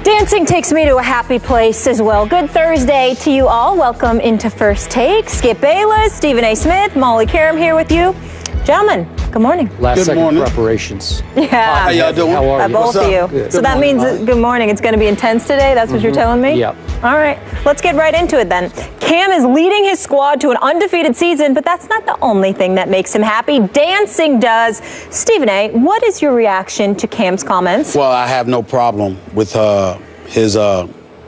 Dancing takes me to a happy place as well. Good Thursday to you all. Welcome into First Take. Skip Bayless, Stephen A. Smith, Molly Karam here with you. Gentlemen, good morning. Last second preparations. Yeah. How y'all doing? How are you? Both of you. Good. So that means good morning. It's going to be intense today. That's what you're telling me? Yep. All right. Let's get right into it then. Cam is leading his squad to an undefeated season, but that's not the only thing that makes him happy. Dancing does. Stephen A., what is your reaction to Cam's comments? Well, I have no problem with his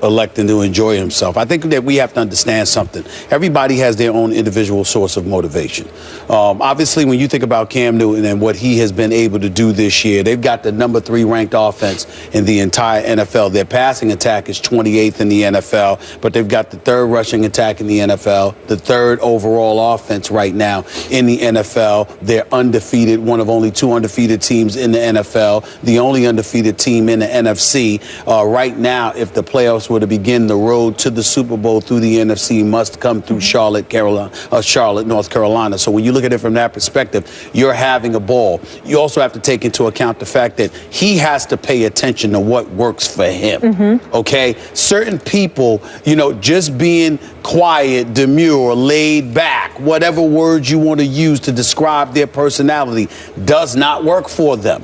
electing to enjoy himself. I think that we have to understand something. Everybody has their own individual source of motivation. Obviously, when you think about Cam Newton and what he has been able to do this year, they've got the number 3 ranked offense in the entire NFL. Their passing attack is 28th in the NFL, but they've got the 3rd rushing attack in the NFL, the 3rd overall offense right now in the NFL. They're undefeated, one of only 2 undefeated teams in the NFL, the only undefeated team in the NFC. Right now, if the playoffs were to begin, the road to the Super Bowl through the NFC must come through Charlotte, North Carolina. So when you look at it from that perspective, you're having a ball. You also have to take into account the fact that he has to pay attention to what works for him. Okay? Certain people, just being quiet, demure, laid back, whatever words you want to use to describe their personality does not work for them.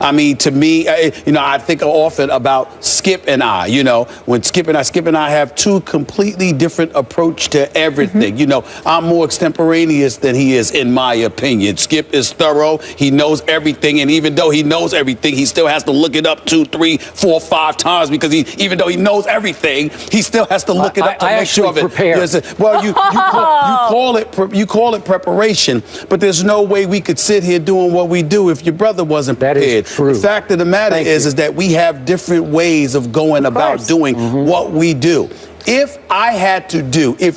I mean, to me, I think often about Skip and I, when Skip and I have 2 completely different approach to everything. I'm more extemporaneous than he is, in my opinion. Skip is thorough. He knows everything. And even though he knows everything, he still has to look it up 2, 3, 4, 5 times because even though he knows everything, he still has to look it up to make sure of it. Well, you call it preparation, but there's no way we could sit here doing what we do if your brother wasn't prepared. That is true. The fact of the matter is that we have different ways of going about doing what we do. If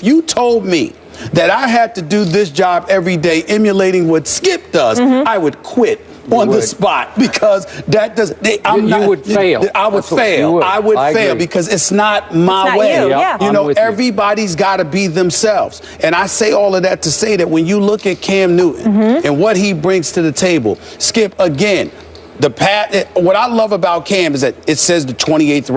you told me that I had to do this job every day emulating what Skip does, I would quit on the spot because that does. You would fail. I would fail. I would fail because it's not my way. Everybody's got to be themselves. And I say all of that to say that when you look at Cam Newton and what he brings to the table, Skip, again, what I love about Cam is that it says the 28th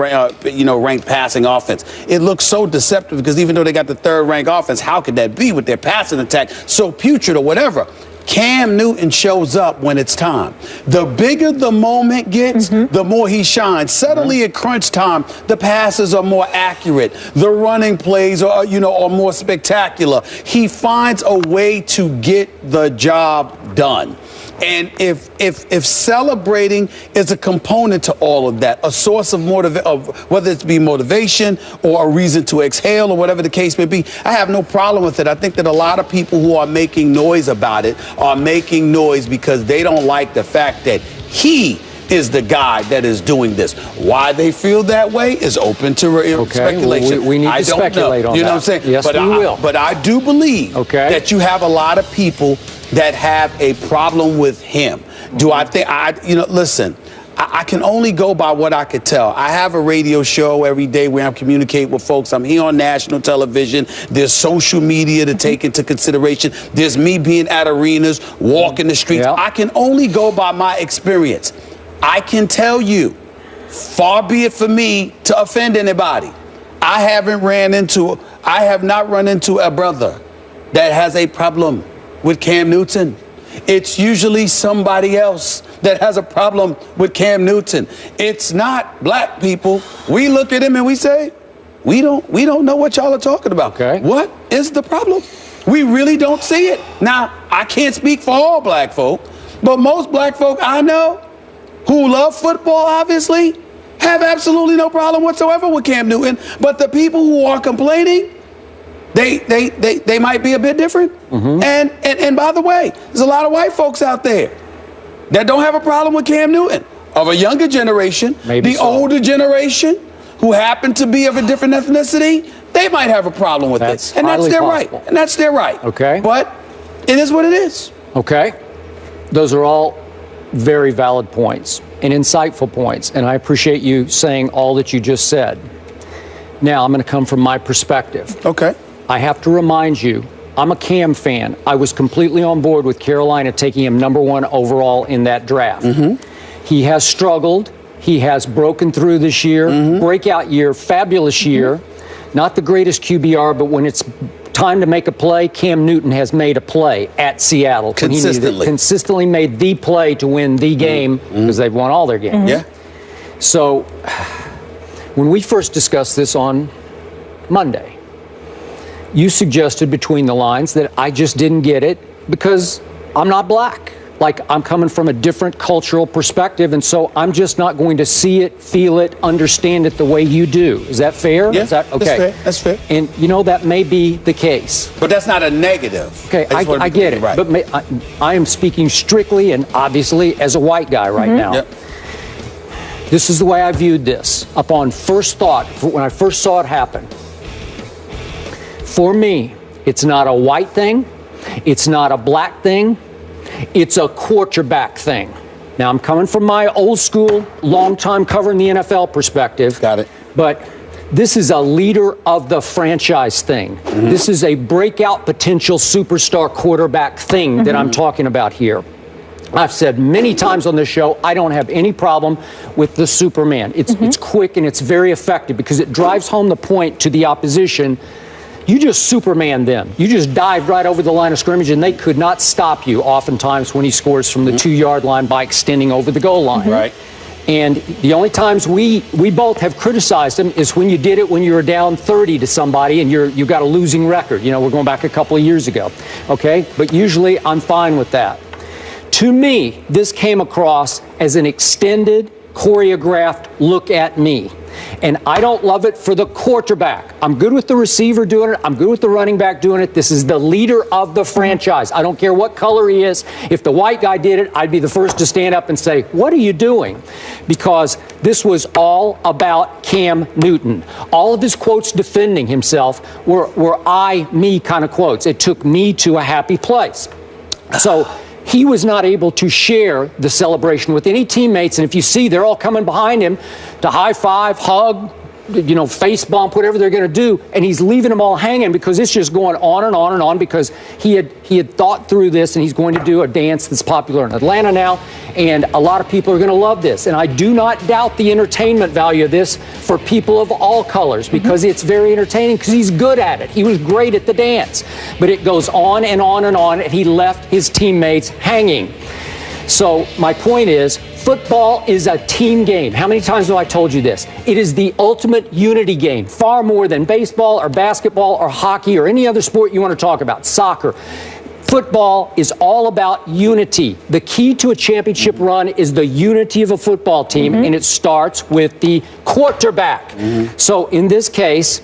ranked passing offense. It looks so deceptive because even though they got the 3rd ranked offense, how could that be with their passing attack so putrid or whatever? Cam Newton shows up when it's time. The bigger the moment gets, the more he shines. Suddenly at crunch time, the passes are more accurate. The running plays are more spectacular. He finds a way to get the job done. And if celebrating is a component to all of that, a source of whether it be motivation or a reason to exhale or whatever the case may be, I have no problem with it. I think that a lot of people who are making noise about it are making noise because they don't like the fact that he is the guy that is doing this. Why they feel that way is open to speculation. Well, we need to speculate on that. You know what I'm saying? Yes, we will. But I do believe that you have a lot of people that have a problem with him. Do I think listen, I can only go by what I could tell. I have a radio show every day where I'm communicating with folks. I'm here on national television. There's social media to take into consideration. There's me being at arenas, walking the streets. I can only go by my experience. I can tell you, far be it for me to offend anybody. I have not run into a brother that has a problem with Cam Newton. It's usually somebody else that has a problem with Cam Newton. It's not black people. We look at him and we say, we don't know what y'all are talking about. What is the problem? We really don't see it. Now, I can't speak for all black folk, but most black folk I know who love football, obviously, have absolutely no problem whatsoever with Cam Newton. But the people who are complaining, they might be a bit different. And by the way, there's a lot of white folks out there that don't have a problem with Cam Newton, of a younger generation, older generation who happen to be of a different ethnicity. They might have a problem with it, and that's their right. And that's their right. But it is what it is. Those are all very valid points and insightful points, and I appreciate you saying all that you just said. Now, I'm going to come from my perspective. I have to remind you, I'm a Cam fan. I was completely on board with Carolina taking him #1 overall in that draft. He has struggled He has broken through this year, breakout year, fabulous year. Not the greatest QBR, but when it's time to make a play, Cam Newton has made a play at Seattle. Consistently made the play to win the game because they've won all their games. Yeah. So when we first discussed this on Monday, you suggested between the lines that I just didn't get it because I'm not black. Like, I'm coming from a different cultural perspective, and so I'm just not going to see it, feel it, understand it the way you do. Is that fair? Yeah, Is that okay? That's fair. And you know, that may be the case. But that's not a negative. Okay, I get it. Right. But I am speaking strictly and obviously as a white guy right now. Yep. This is the way I viewed this. Upon first thought, when I first saw it happen, for me, it's not a white thing. It's not a black thing. It's a quarterback thing. Now, I'm coming from my old school, long time covering the NFL perspective. Got it. But this is a leader of the franchise thing. This is a breakout potential superstar quarterback thing that I'm talking about here. I've said many times on this show, I don't have any problem with the Superman. It's quick and it's very effective because it drives home the point to the opposition. You just Superman them. You just dived right over the line of scrimmage, and they could not stop you oftentimes when he scores from the 2-yard line by extending over the goal line. Right. And the only times we both have criticized him is when you did it when you were down 30 to somebody and you got a losing record. You know, we're going back a couple of years ago. Okay? But usually I'm fine with that. To me, this came across as an extended, choreographed look at me. And I don't love it for the quarterback. I'm good with the receiver doing it. I'm good with the running back doing it. This is the leader of the franchise. I don't care what color he is. If the white guy did it, I'd be the first to stand up and say, what are you doing? Because this was all about Cam Newton. All of his quotes defending himself were I, me kind of quotes. It took me to a happy place. So he was not able to share the celebration with any teammates. And if you see, they're all coming behind him to high five, hug, you know, face bump, whatever they're going to do. And he's leaving them all hanging because it's just going on and on and on because he had thought through this, and he's going to do a dance that's popular in Atlanta now. And a lot of people are going to love this. And I do not doubt the entertainment value of this for people of all colors because it's very entertaining because he's good at it. He was great at the dance. But it goes on and on and on, and he left his teammates hanging. So my point is, football is a team game. How many times have I told you this? It is the ultimate unity game, far more than baseball or basketball or hockey or any other sport you want to talk about, soccer. Football is all about unity. The key to a championship run is the unity of a football team, and it starts with the quarterback. So in this case,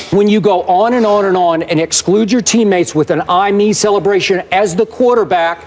when you go on and on and on and exclude your teammates with an I, me celebration as the quarterback,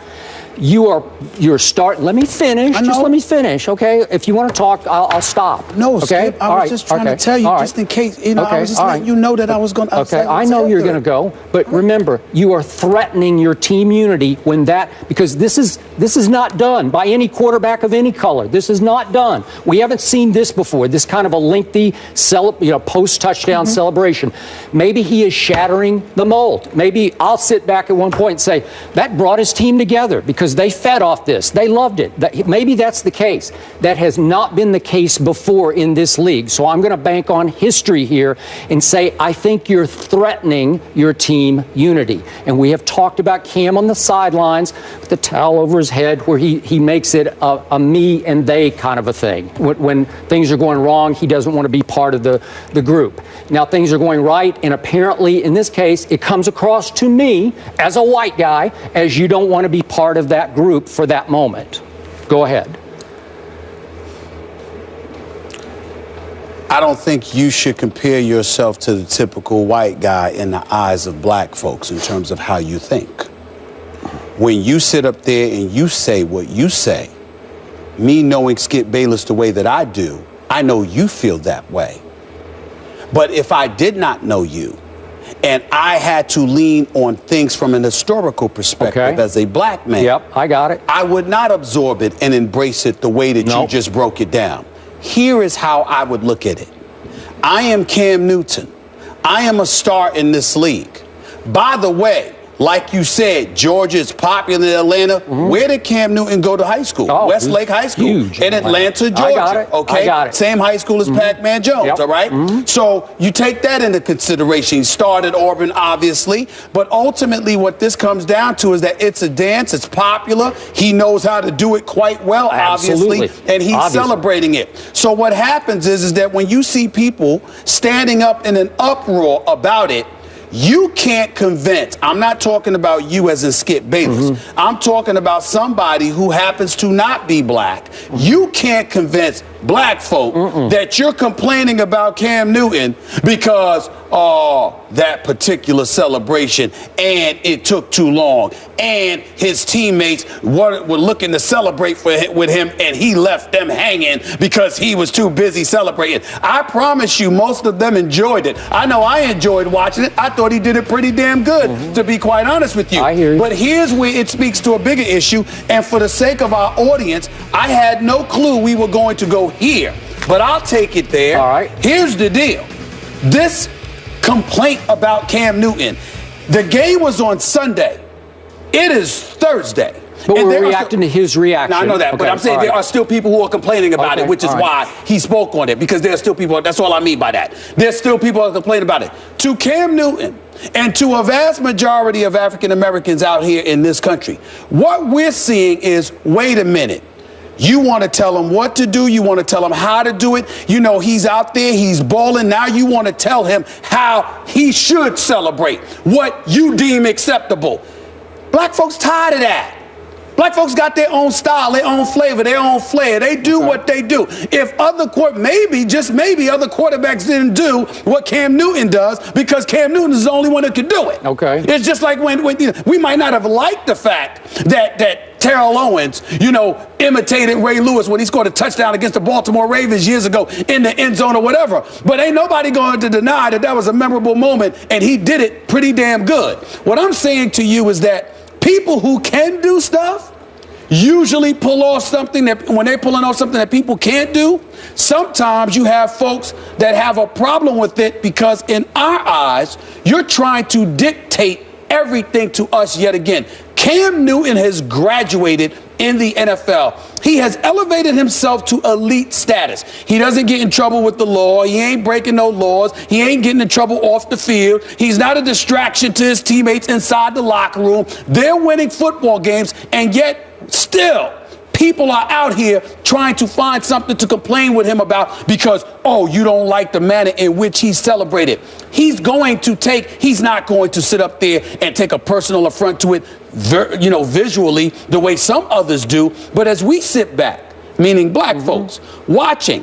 you're starting. Let me finish. Just let me finish, okay? If you want to talk, I'll stop. No, okay? Skip, I was just trying to tell you, just in case, you know, I was just letting you know that I was going to. Okay, I know you're going to go, but remember, you are threatening your team unity when because this is not done by any quarterback of any color. This is not done. We haven't seen this before. This kind of a lengthy, post-touchdown celebration. Maybe he is shattering the mold. Maybe I'll sit back at one point and say that brought his team together because they fed off this. They loved it. Maybe that's the case. That has not been the case before in this league. So I'm going to bank on history here and say I think you're threatening your team unity. And we have talked about Cam on the sidelines with the towel over his head where he makes it a me and they kind of a thing. When things are going wrong, he doesn't want to be part of the group. Now things are going right, and apparently in this case, it comes across to me as a white guy as you don't want to be part of that group for that moment. Go ahead. I don't think you should compare yourself to the typical white guy in the eyes of black folks in terms of how you think. When you sit up there and you say what you say, me knowing Skip Bayless the way that I do, I know you feel that way. But if I did not know you, and I had to lean on things from an historical perspective as a black man. Yep, I got it. I would not absorb it and embrace it the way that you just broke it down. Here is how I would look at it. I am Cam Newton. I am a star in this league. By the way, Like you said, Georgia is popular in Atlanta. Where did Cam Newton go to high school? Oh, Westlake High School. Huge In Atlanta, Georgia. I got it. Okay? I got it. Same high school as Pac-Man Jones, all right? So you take that into consideration. He started Auburn, obviously. But ultimately, what this comes down to is that it's a dance. It's popular. He knows how to do it quite well, obviously. And he's celebrating it. So what happens is that when you see people standing up in an uproar about it, you can't convince. I'm not talking about you as in Skip Bayless. I'm talking about somebody who happens to not be black. You can't convince black folk that you're complaining about Cam Newton because that particular celebration and it took too long and his teammates were looking to celebrate with him and he left them hanging because he was too busy celebrating. I promise you most of them enjoyed it. I know I enjoyed watching it. I thought he did it pretty damn good, to be quite honest with you. I hear you. But here's where it speaks to a bigger issue, and for the sake of our audience, I had no clue we were going to go here, but I'll take it there. All right. Here's the deal. This complaint about Cam Newton, the game was on Sunday. It is Thursday. But we're reacting to his reaction. Now, I know that, but I'm saying there are still people who are complaining about it, which is why he spoke on it, because there are still people, that's all I mean by that. There's still people who are complaining about it. To Cam Newton and to a vast majority of African Americans out here in this country, what we're seeing is, wait a minute. You want to tell him what to do. You want to tell him how to do it. You know, he's out there. He's balling. Now you want to tell him how he should celebrate, what you deem acceptable. Black folks tired of that. Black folks got their own style, their own flavor, their own flair. They do what they do. If maybe, just maybe, other quarterbacks didn't do what Cam Newton does because Cam Newton is the only one that could do it. Okay. It's just like when you know, we might not have liked the fact that Terrell Owens, you know, imitated Ray Lewis when he scored a touchdown against the Baltimore Ravens years ago in the end zone or whatever. But ain't nobody going to deny that that was a memorable moment, and he did it pretty damn good. What I'm saying to you is that people who can do stuff usually pull off something that, when they're pulling off something that people can't do, sometimes you have folks that have a problem with it because in our eyes, you're trying to dictate everything to us yet again. Cam Newton has graduated in the NFL. He has elevated himself to elite status. He doesn't get in trouble with the law. He ain't breaking no laws. He ain't getting in trouble off the field. He's not a distraction to his teammates inside the locker room. They're winning football games, and yet still people are out here trying to find something to complain with him about because, oh, you don't like the manner in which he's celebrated. He's not going to sit up there and take a personal affront to it, visually the way some others do. But as we sit back, meaning black folks, watching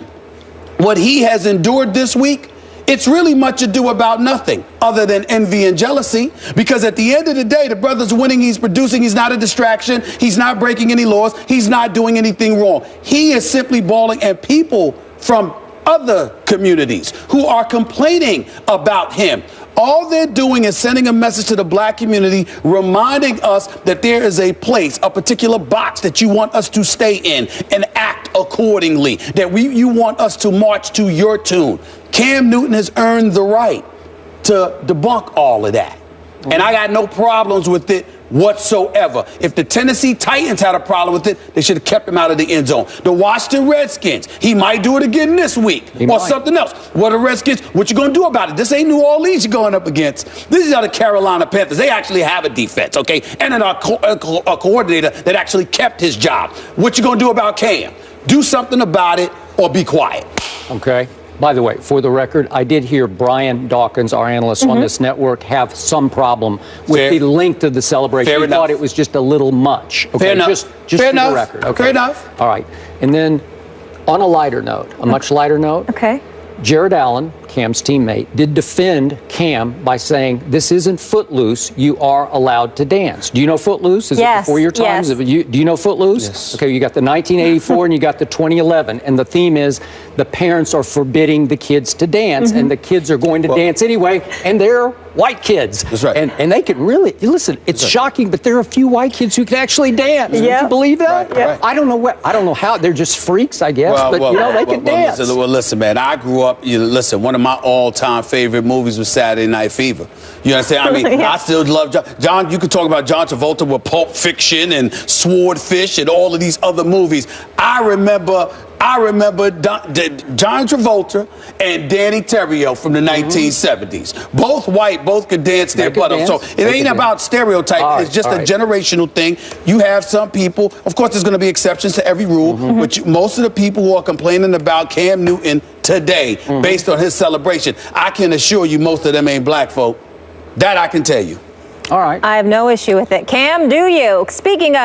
what he has endured this week, it's really much ado about nothing other than envy and jealousy, because at the end of the day, the brother's winning, he's producing, he's not a distraction, he's not breaking any laws, he's not doing anything wrong. He is simply balling, and people from other communities who are complaining about him, all they're doing is sending a message to the black community, reminding us that there is a place, a particular box that you want us to stay in and act accordingly, that you want us to march to your tune. Cam Newton has earned the right to debunk all of that. And I got no problems with it whatsoever. If the Tennessee Titans had a problem with it, they should have kept him out of the end zone. The Washington Redskins, he might do it again this week something else. What the Redskins, what you going to do about it? This ain't New Orleans you're going up against. This is the Carolina Panthers. They actually have a defense, okay? And a coordinator that actually kept his job. What you going to do about Cam? Do something about it or be quiet. Okay. By the way, for the record, I did hear Brian Dawkins, our analyst on this network, have some problem with the length of the celebration. He thought it was just a little much. Okay, fair enough. Just for the record. Okay. Fair enough. All right. And then on a lighter note, a much lighter note. Okay. Jared Allen, Cam's teammate, did defend Cam by saying, this isn't Footloose, you are allowed to dance. Do you know Footloose? Is it before your time? Yes. Do you know Footloose? Yes. Okay, you got the 1984 and you got the 2011. And the theme is the parents are forbidding the kids to dance, and the kids are going to dance anyway, and they're white kids. That's right. And they can really, listen, it's shocking, but there are a few white kids who can actually dance. Yeah. Can you believe that? Right. I don't know how, they're just freaks, I guess, but they can dance. Listen, man, I grew up, one of my all-time favorite movies was Saturday Night Fever. You understand? I mean, I still love John. You could talk about John Travolta with Pulp Fiction and Swordfish and all of these other movies. I remember John Travolta and Danny Terrio from the 1970s. Both white, both could dance their butt off. So it ain't about stereotype. It's just a generational thing. You have some people, of course, there's going to be exceptions to every rule, but most of the people who are complaining about Cam Newton today, based on his celebration, I can assure you most of them ain't black folk. That I can tell you. All right. I have no issue with it. Cam, do you? Speaking of